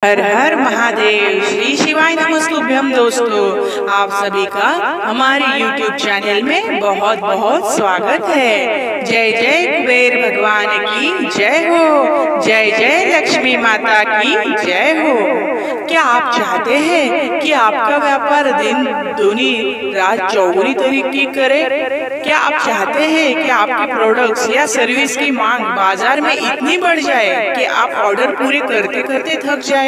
हर हर महादेव। श्री शिवाय नमस्तुभ्यम। दोस्तों, आप सभी का हमारे YouTube चैनल में बहुत बहुत स्वागत है। जय जय कुबेर भगवान की जय हो, जय जय लक्ष्मी माता की जय हो। क्या आप चाहते हैं कि आपका व्यापार दिन दूनी रात चौगुनी तरक्की करे? क्या आप चाहते हैं कि आपके प्रोडक्ट्स या सर्विस की मांग बाजार में इतनी बढ़ जाए कि आप ऑर्डर पूरे करते करते थक जाए?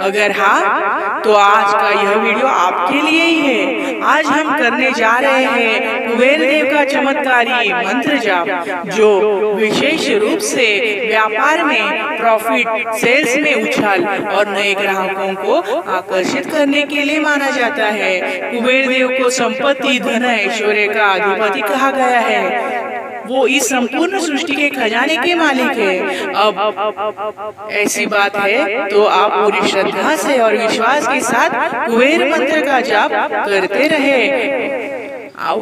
अगर हाँ, तो आज का यह वीडियो आपके लिए ही है। आज हम करने जा रहे हैं कुबेर देव का चमत्कारी मंत्र जाप, जो विशेष रूप से व्यापार में प्रॉफिट, सेल्स में उछाल और नए ग्राहकों को आकर्षित करने के लिए माना जाता है। कुबेर देव को संपत्ति, धन, ऐश्वर्य का अधिपति कहा गया है। वो इस संपूर्ण सृष्टि के खजाने के मालिक है। अब ऐसी बात है तो आप पूरी श्रद्धा से और विश्वास के साथ कुबेर मंत्र का जाप करते रहे,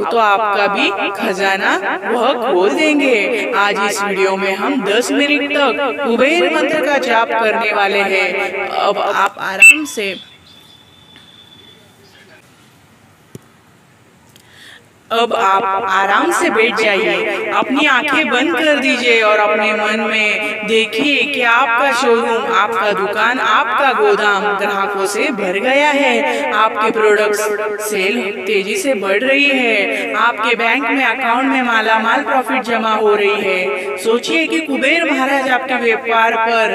तो आपका भी खजाना वह खोल देंगे। आज इस वीडियो में हम 10 मिनट तक कुबेर मंत्र का जाप करने वाले हैं। अब आप आराम से बैठ जाइए, अपनी आंखें बंद कर दीजिए और अपने मन में देखिए कि आपका शोरूम, आपका दुकान, आपका गोदाम ग्राहकों से भर गया है। आपके प्रोडक्ट सेल तेजी से बढ़ रही है। आपके बैंक में, अकाउंट में मालामाल प्रॉफिट जमा हो रही है। सोचिए कि कुबेर महाराज आपके व्यापार पर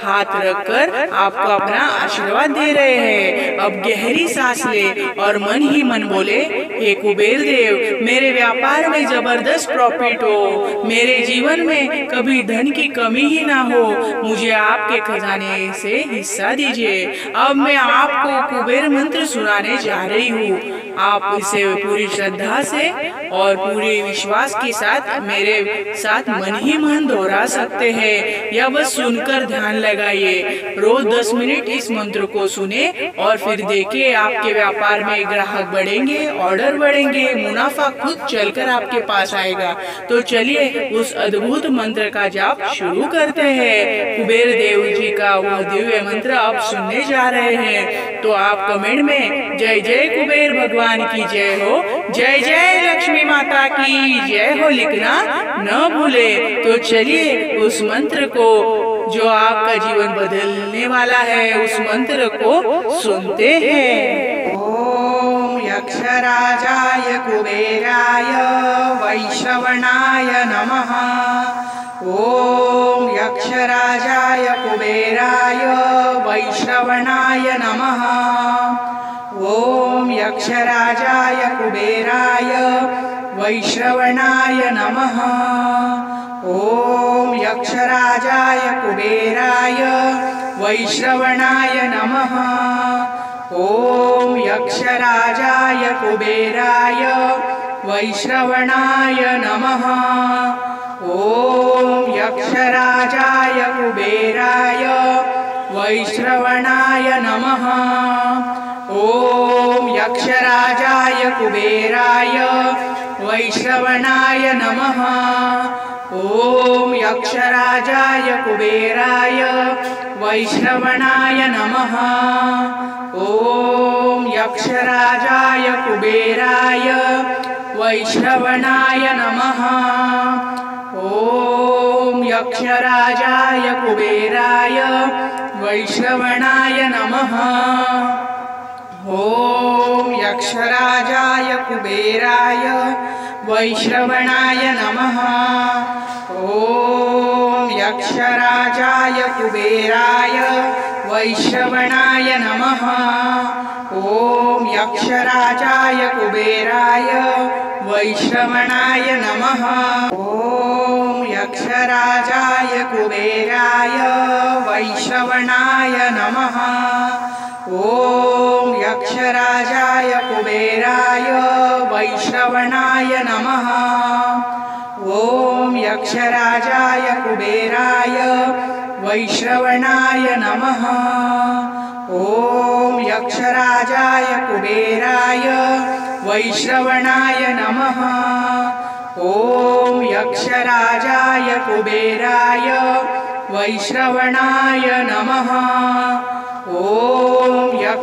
हाथ रखकर आपको अपना आशीर्वाद दे रहे हैं। अब गहरी सांस ले और मन ही मन बोले, हे कुबेर देव, मेरे व्यापार में जबरदस्त प्रॉफिट हो, मेरे जीवन में कभी धन की कमी ही ना हो, मुझे आपके खजाने से हिस्सा दीजिए। अब मैं आपको कुबेर मंत्र सुनाने जा रही हूँ। आप इसे पूरी श्रद्धा से और पूरे विश्वास के साथ मेरे साथ मन ही मन दोहरा सकते हैं या बस सुनकर ध्यान लगाइए। रोज 10 मिनट इस मंत्र को सुने और फिर देखिए आपके व्यापार में ग्राहक बढ़ेंगे, ऑर्डर बढ़ेंगे, मुनाफा खुद चलकर आपके पास आएगा। तो चलिए उस अद्भुत मंत्र का जाप शुरू करते हैं। कुबेर देव जी का वह दिव्य मंत्र आप सुनने जा रहे हैं। तो आप कमेंट में जय जय कुबेर भगवान की जय हो, जय जय लक्ष्मी माता की जय हो लिखना न भूले। तो चलिए उस मंत्र को, जो आपका जीवन बदलने वाला है, उस मंत्र को सुनते हैं। ओम यक्षराजाय कुबेराय वैश्रवणाय नमः। ओम यक्षराजाय कुबेराय वैश्रवणाय नमः। ओम यक्षराजाय कुबेराय वैश्रवणाय नमः। ओम यक्षराजाय कुबेराय वैश्रवणाय नमः। ओम यक्षराजाय कुबेराय वैश्रवणाय नमः। ओम यक्षराजाय कुबेराय वैश्रवणाय नमः। ओम यक्षराजाय कुबेराय वैश्रवणाय नमः। ओम यक्षराजाय कुबेराय वैश्रवणाय नमः। ओम यक्षराजाय कुबेराय वैश्रवणाय नमः। ओम यक्षराजाय कुबेराय वैश्रवणाय नमः। ओम यक्षराजाय कुबेराय वैश्रवणाय नमः। ओम यक्षराजाय कुबेराय वैश्रवणाय नमः। ओम यक्षराजाय कुबेराय वैश्रवणाय नमः। ओम यक्षराजाय कुबेराय वैश्रवणाय नमः। ओम यक्षराजाय कुबेराय वैश्रवणाय नमः। ओम यक्षराजाय कुबेराय वैश्रवणाय नमः। ओम यक्षराजाय कुबेराय वैश्रवणाय नमः। ओम यक्षराजाय कुबेराय वैश्रवणाय नमः।